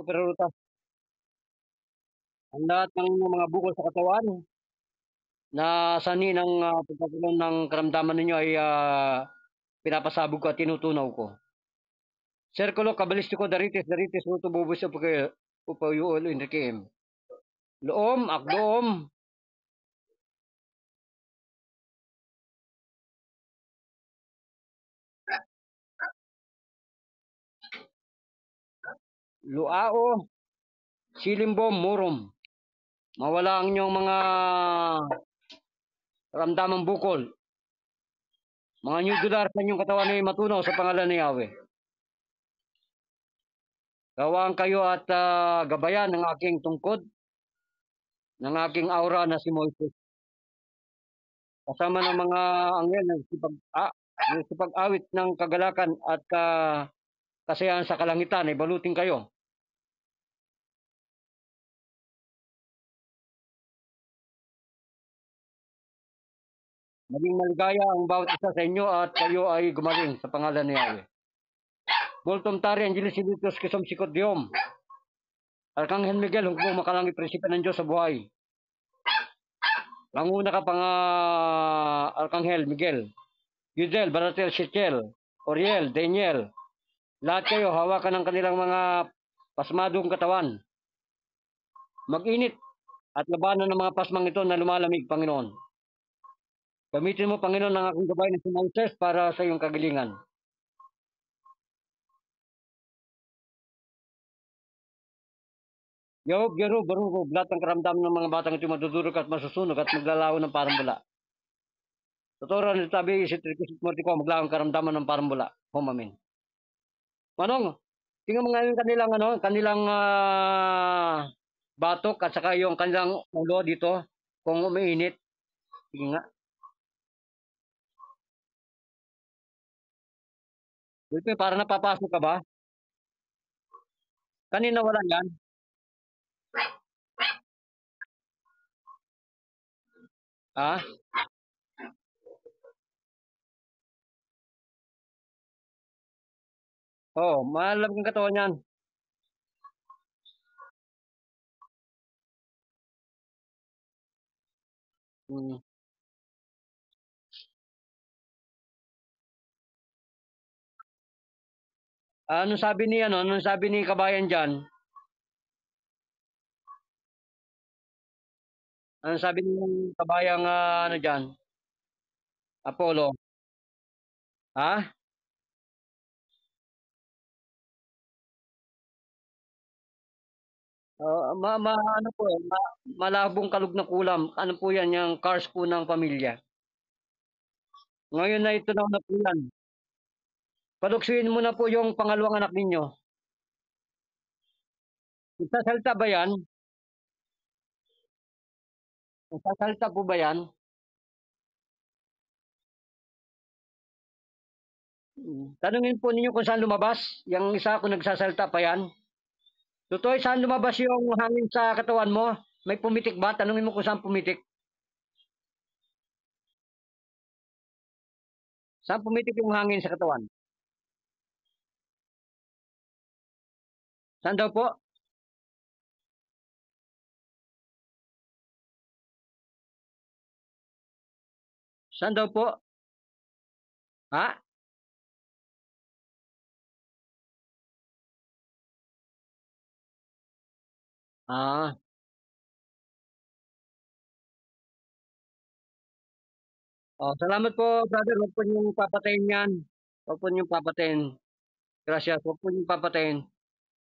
prutas. Ang lahat ng mga bukol sa katawan na sanhi ng pagkakaroon ng karamdaman ninyo ay pinapasabog ko at tinutunaw ko. Sirkulo kabalistiko daritis ruto bubus upayuol inrikim. Loom, akdoom. Luao, silimbom, murom. Mawala ang inyong mga karamdamang bukol. Mga nudular sa inyong katawan ay matunaw sa pangalan ni Yahweh. Gawaan kayo at gabayan ng aking tungkod, ng aking aura na si Moises. Kasama ng mga anghel ng sipag-awit ng kagalakan at kasayahan sa kalangitan ay balutin kayo. Maging maligaya ang bawat isa sa inyo at kayo ay gumaling sa pangalan ni Yahweh. Boltom tari Angelis Silitos Kisom Sikot Diom. Arkanghel Miguel, huwag makalangi prinsipe ng Diyos sa buhay. Languna ka pang Arkanghel Miguel. Yudel, Baratel, Shechel, Oriel, Daniel. Lahat kayo, hawakan ng kanilang mga pasmadong katawan. Mag-init at labanan ng mga pasmang ito na lumalamig, Panginoon. Gamitin mo, Panginoon, ang aking gabay na si Moises para sa iyong kagilingan. Yahob, Yerub, Barugog, lahat ng karamdaman ng mga batang ito madudurog at masusunog at maglalaho ng parang bula. Tuturan nito tabi, isitrikis morti ko, maglalaho ng karamdaman ng parang bula. Amen. Manong, tingnan mo nga yung kanilang batok at saka yung kanilang ulo dito kung umiinit. Sige nga. Dito, para napapasok ka ba? Kanina wala yan. Ha? Oo, malamig ang katawan yan. Hmm. Anong sabi ni kabayan diyan? Anong sabi ng kabayang diyan? Apollo? Ha? Ano po, malabong kalog na kulam. Ano po yan, yung cars po ng pamilya. Ngayon na ito na po yan. Paluksuin mo na po yung pangalawang anak ninyo. Nagsasalita ba yan? Nagsasalita po ba yan? Tanungin po ninyo kung saan lumabas. Yung isa kung nagsasalita pa yan. Totoo, saan lumabas yung hangin sa katawan mo? May pumitik ba? Tanungin mo kung saan pumitik. Saan pumitik yung hangin sa katawan? Saan daw po? Saan daw po? Ha? Ah, salamat po, brother. Huwag po niyong papatayin yan. Huwag po niyong papatayin. Gracias. Huwag po niyong papatayin.